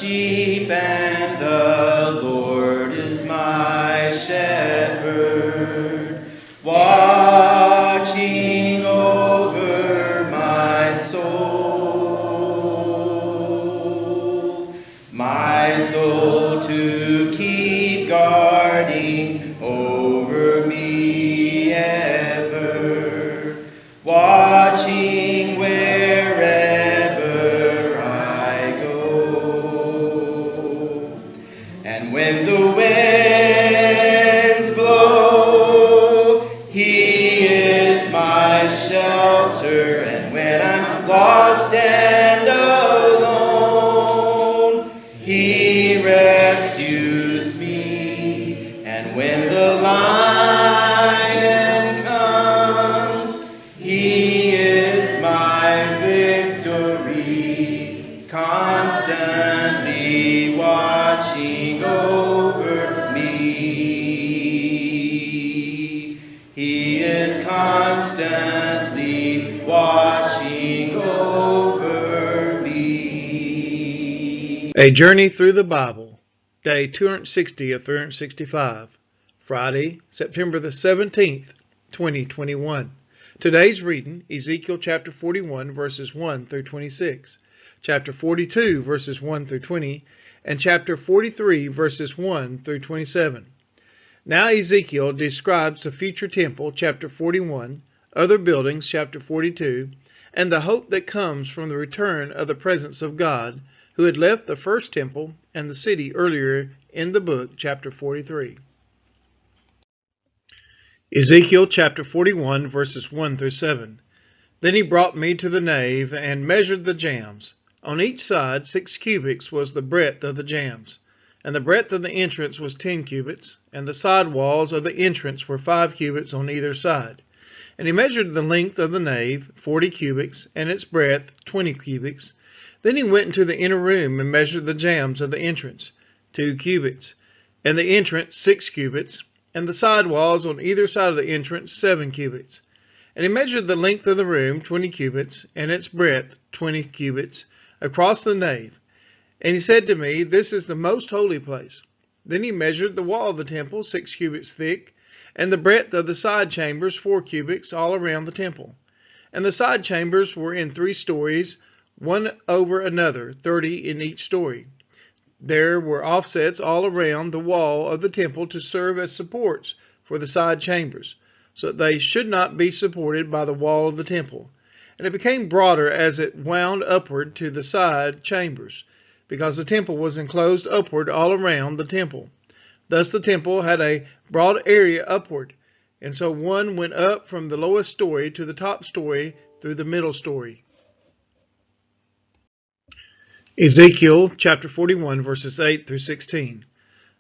sheep, and the Lord is my shepherd, watching over my soul to keep guarding over me ever, watching wherever I go. And when the winds blow, He is my shelter, and when I'm lost and alone, He rescues me. And when the lion comes, He is my victory, constantly watching over me. He is constantly watching over me. A Journey Through the Bible, Day 260 of 365, Friday, September the 17th, 2021. Today's reading, Ezekiel chapter 41, verses 1 through 26, chapter 42, verses 1 through 20, and chapter 43, verses 1 through 27. Now Ezekiel describes the future temple, chapter 41, other buildings, chapter 42, and the hope that comes from the return of the presence of God, who had left the first temple and the city earlier in the book, chapter 43. Ezekiel chapter 41, verses 1 through 7. Then he brought me to the nave and measured the jambs. On each side 6 cubits was the breadth of the jambs, and the breadth of the entrance was 10 cubits, and the side walls of the entrance were 5 cubits on either side. And he measured the length of the nave, 40 cubits, and its breadth, 20 cubits. Then he went into the inner room and measured the jambs of the entrance, 2 cubits, and the entrance 6 cubits, and the side walls on either side of the entrance 7 cubits. And he measured the length of the room, 20 cubits, and its breadth, 20 cubits, across the nave. And he said to me, "This is the most holy place." Then he measured the wall of the temple, 6 cubits thick, and the breadth of the side chambers, 4 cubits, all around the temple. And the side chambers were in 3 stories, one over another, 30 in each story. There were offsets all around the wall of the temple to serve as supports for the side chambers, so that they should not be supported by the wall of the temple. And it became broader as it wound upward to the side chambers, because the temple was enclosed upward all around the temple. Thus the temple had a broad area upward, and so one went up from the lowest story to the top story through the middle story. Ezekiel chapter 41, verses 8 through 16.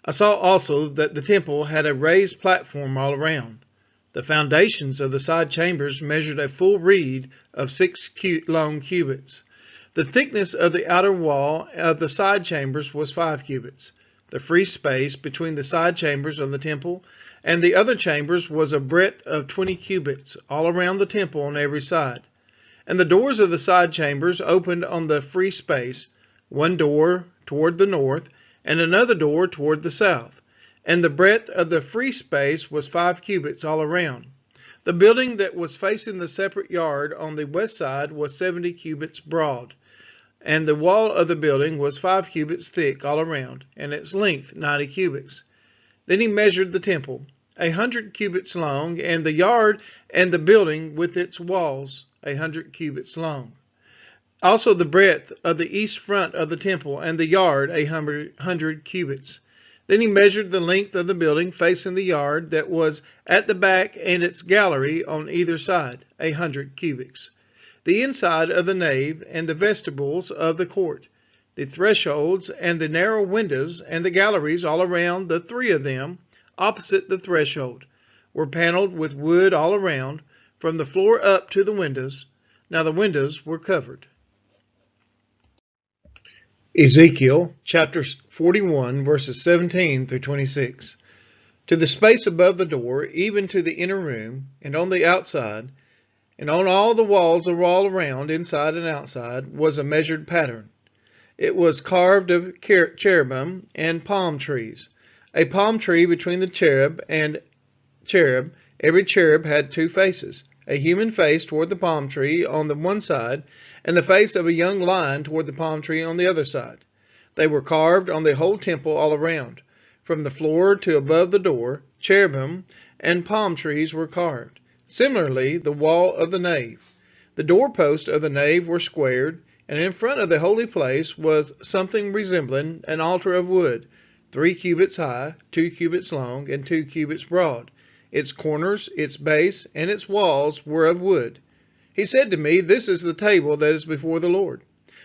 I saw also that the temple had a raised platform all around. The foundations of the side chambers measured a full reed of 6 long cubits. The thickness of the outer wall of the side chambers was 5 cubits. The free space between the side chambers of the temple and the other chambers was a breadth of 20 cubits, all around the temple on every side. And the doors of the side chambers opened on the free space, one door toward the north, and another door toward the south. And the breadth of the free space was 5 cubits all around. The building that was facing the separate yard on the west side was 70 cubits broad, and the wall of the building was 5 cubits thick all around, and its length 90 cubits. Then he measured the temple, 100 cubits long, and the yard and the building with its walls 100 cubits long. Also the breadth of the east front of the temple and the yard 100 cubits. Then he measured the length of the building facing the yard that was at the back and its gallery on either side, 100 cubits. The inside of the nave and the vestibules of the court, the thresholds and the narrow windows and the galleries all around, the 3 of them, opposite the threshold, were paneled with wood all around, from the floor up to the windows. Now the windows were covered. Ezekiel chapter 41, verses 17 through 26. To the space above the door, even to the inner room, and on the outside, and on all the walls all around, inside and outside, was a measured pattern. It was carved of cherubim and palm trees. A palm tree between the cherub and cherub. Every cherub had two faces, a human face toward the palm tree on the one side, and the face of a young lion toward the palm tree on the other side. They were carved on the whole temple all around. From the floor to above the door, cherubim and palm trees were carved. Similarly, the wall of the nave. The doorposts of the nave were squared, and in front of the holy place was something resembling an altar of wood, 3 cubits high, 2 cubits long, and 2 cubits broad. Its corners, its base, and its walls were of wood. He said to me, "This is the table that is before the Lord."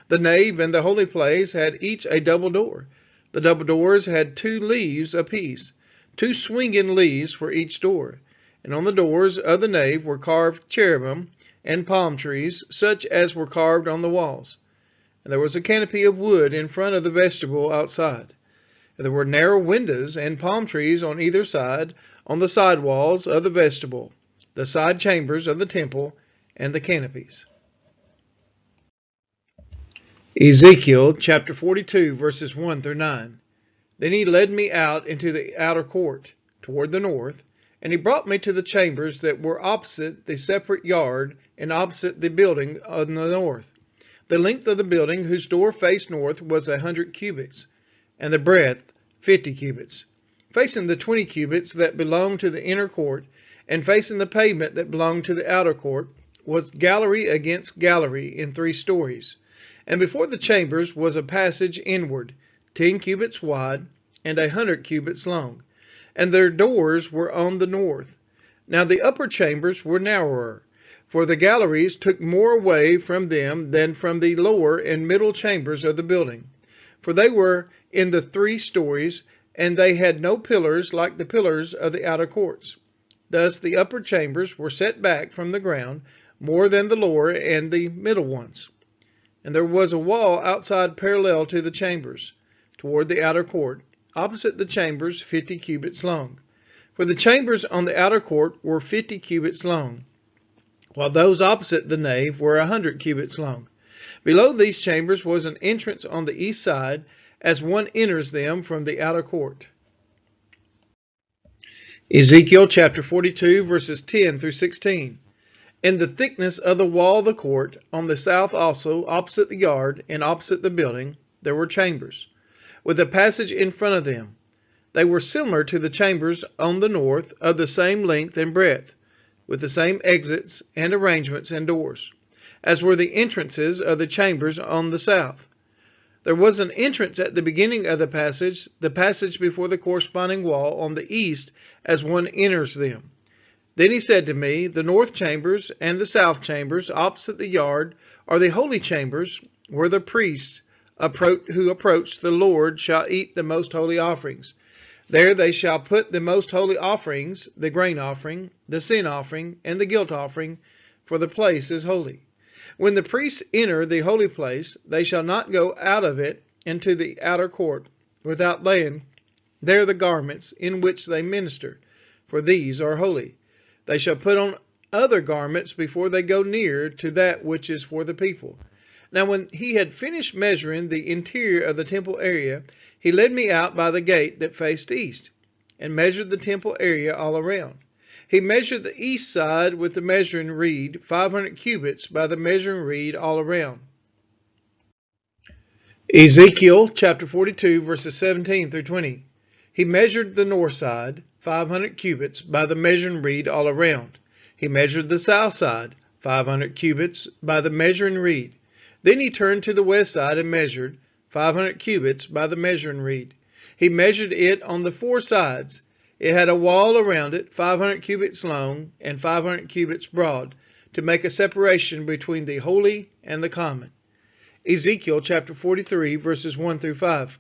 The nave and the holy place had each a double door. The double doors had 2 leaves apiece, 2 swinging leaves for each door. And on the doors of the nave were carved cherubim and palm trees, such as were carved on the walls. And there was a canopy of wood in front of the vestibule outside. And there were narrow windows and palm trees on either side, on the side walls of the vestibule, the side chambers of the temple, and the canopies. Ezekiel chapter 42, verses 1 through 9. Then he led me out into the outer court, toward the north, and he brought me to the chambers that were opposite the separate yard and opposite the building on the north. The length of the building whose door faced north was 100 cubits, and the breadth 50 cubits. Facing the 20 cubits that belonged to the inner court, and facing the pavement that belonged to the outer court, was gallery against gallery in 3 stories. And before the chambers was a passage inward, 10 cubits wide, and 100 cubits long. And their doors were on the north. Now the upper chambers were narrower, for the galleries took more away from them than from the lower and middle chambers of the building. For they were in the 3 stories, and they had no pillars like the pillars of the outer courts. Thus the upper chambers were set back from the ground more than the lower and the middle ones. And there was a wall outside parallel to the chambers, toward the outer court, opposite the chambers 50 cubits long. For the chambers on the outer court were 50 cubits long, while those opposite the nave were 100 cubits long. Below these chambers was an entrance on the east side, as one enters them from the outer court. Ezekiel chapter 42, verses 10 through 16. In the thickness of the wall of the court, on the south also, opposite the yard and opposite the building, there were chambers, with a passage in front of them. They were similar to the chambers on the north, of the same length and breadth, with the same exits and arrangements and doors, as were the entrances of the chambers on the south. There was an entrance at the beginning of the passage before the corresponding wall on the east, as one enters them. Then he said to me, "The north chambers and the south chambers opposite the yard are the holy chambers, where the priests who approach the Lord shall eat the most holy offerings. There they shall put the most holy offerings, the grain offering, the sin offering, and the guilt offering, for the place is holy. When the priests enter the holy place, they shall not go out of it into the outer court, without laying there the garments in which they minister, for these are holy. They shall put on other garments before they go near to that which is for the people." Now when he had finished measuring the interior of the temple area, he led me out by the gate that faced east, and measured the temple area all around. He measured the east side with the measuring reed, 500 cubits by the measuring reed all around. Ezekiel chapter 42, verses 17 through 20. He measured the north side, 500 cubits by the measuring reed all around. He measured the south side, 500 cubits by the measuring reed. Then he turned to the west side and measured, 500 cubits by the measuring reed. He measured it on the 4 sides. It had a wall around it, 500 cubits long and 500 cubits broad, to make a separation between the holy and the common. Ezekiel chapter 43, verses 1 through 5.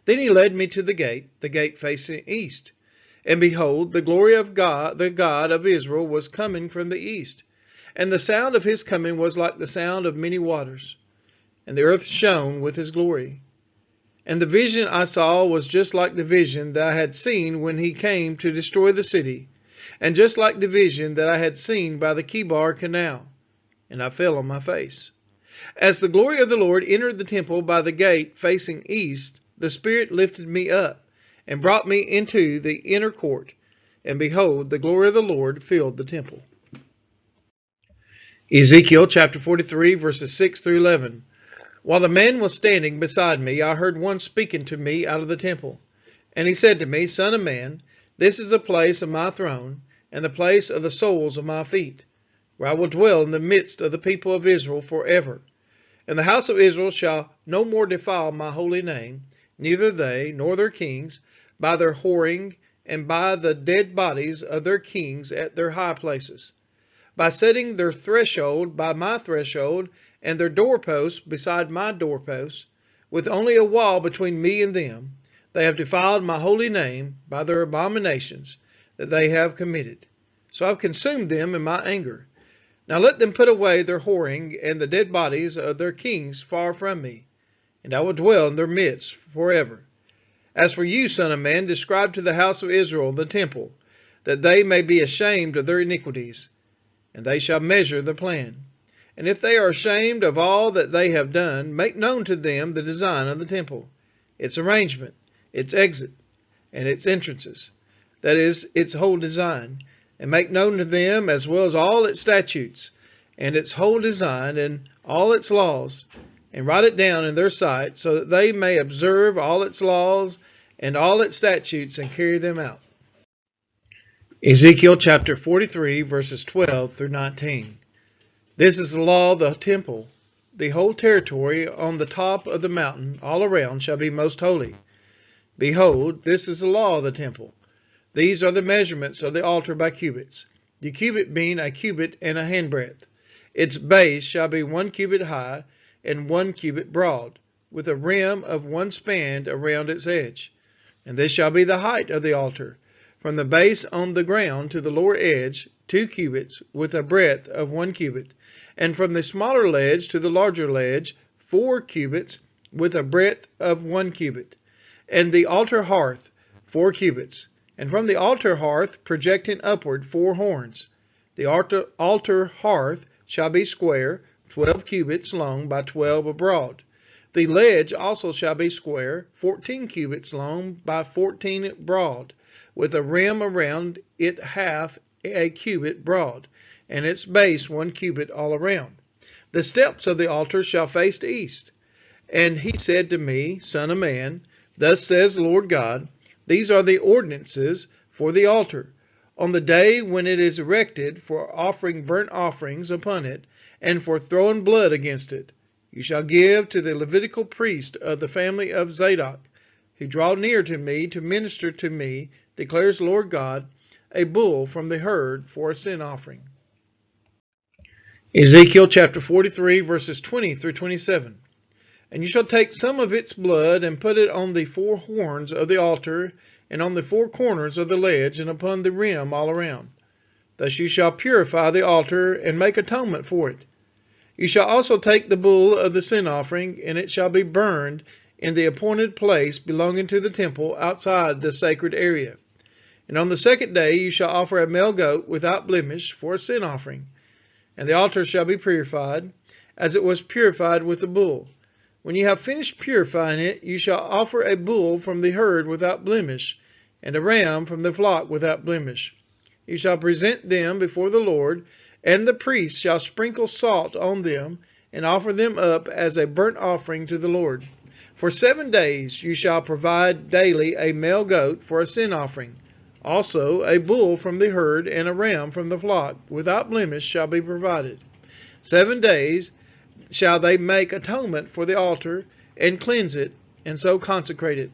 Then he led me to the gate facing east. And behold, the glory of God, the God of Israel, was coming from the east. And the sound of his coming was like the sound of many waters. And the earth shone with his glory. And the vision I saw was just like the vision that I had seen when he came to destroy the city, and just like the vision that I had seen by the Kibar Canal. And I fell on my face. As the glory of the Lord entered the temple by the gate facing east, the Spirit lifted me up and brought me into the inner court. And behold, the glory of the Lord filled the temple. Ezekiel chapter 43, verses 6 through 11. While the man was standing beside me, I heard one speaking to me out of the temple. And he said to me, Son of man, this is the place of my throne, and the place of the soles of my feet, where I will dwell in the midst of the people of Israel forever. And the house of Israel shall no more defile my holy name, neither they nor their kings, by their whoring, and by the dead bodies of their kings at their high places, by setting their threshold by my threshold, and their doorposts beside my doorposts, with only a wall between me and them. They have defiled my holy name by their abominations that they have committed. So I've consumed them in my anger. Now let them put away their whoring and the dead bodies of their kings far from me, and I will dwell in their midst forever. As for you, son of man, describe to the house of Israel the temple, that they may be ashamed of their iniquities, and they shall measure the plan. And if they are ashamed of all that they have done, make known to them the design of the temple, its arrangement, its exit, and its entrances, that is, its whole design, and make known to them as well as all its statutes, and its whole design, and all its laws, and write it down in their sight, so that they may observe all its laws and all its statutes and carry them out. Ezekiel chapter 43, verses 12 through 19. This is the law of the temple. The whole territory on the top of the mountain all around shall be most holy. Behold, this is the law of the temple. These are the measurements of the altar by cubits, the cubit being a cubit and a handbreadth. Its base shall be 1 cubit high and 1 cubit broad, with a rim of 1 span around its edge. And this shall be the height of the altar, from the base on the ground to the lower edge, 2 cubits, with a breadth of 1 cubit, and from the smaller ledge to the larger ledge, 4 cubits, with a breadth of 1 cubit. And the altar hearth, 4 cubits, and from the altar hearth projecting upward 4 horns. The altar hearth shall be square, 12 cubits long by 12 abroad. The ledge also shall be square, 14 cubits long by 14 broad, with a rim around it half a cubit broad, and its base 1 cubit all around. The steps of the altar shall face east. And he said to me, Son of man, thus says the Lord God, these are the ordinances for the altar, on the day when it is erected, for offering burnt offerings upon it, and for throwing blood against it. You shall give to the Levitical priest of the family of Zadok, who draw near to me to minister to me, declares the Lord God, a bull from the herd for a sin offering. Ezekiel chapter 43, verses 20 through 27. And you shall take some of its blood and put it on the 4 horns of the altar, and on the 4 corners of the ledge, and upon the rim all around. Thus you shall purify the altar and make atonement for it. You shall also take the bull of the sin offering, and it shall be burned in the appointed place belonging to the temple outside the sacred area. And on the 2nd day you shall offer a male goat without blemish for a sin offering. And the altar shall be purified, as it was purified with the bull. When you have finished purifying it, you shall offer a bull from the herd without blemish, and a ram from the flock without blemish. You shall present them before the Lord, and the priest shall sprinkle salt on them, and offer them up as a burnt offering to the Lord. For 7 days you shall provide daily a male goat for a sin offering. Also a bull from the herd and a ram from the flock without blemish shall be provided. 7 days shall they make atonement for the altar, and cleanse it, and so consecrate it.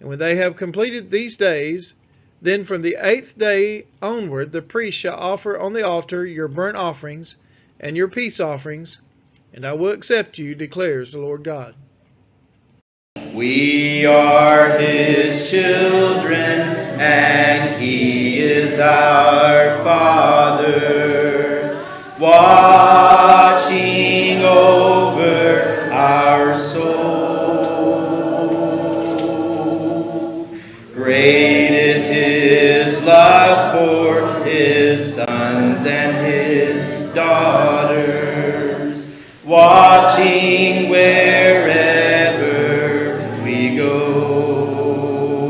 And when they have completed these days, then from the 8th day onward the priest shall offer on the altar your burnt offerings and your peace offerings, and I will accept you, declares the Lord God. We are his children, and he is our Father, watching over our soul. Great is his love for his sons and his daughters, watching you.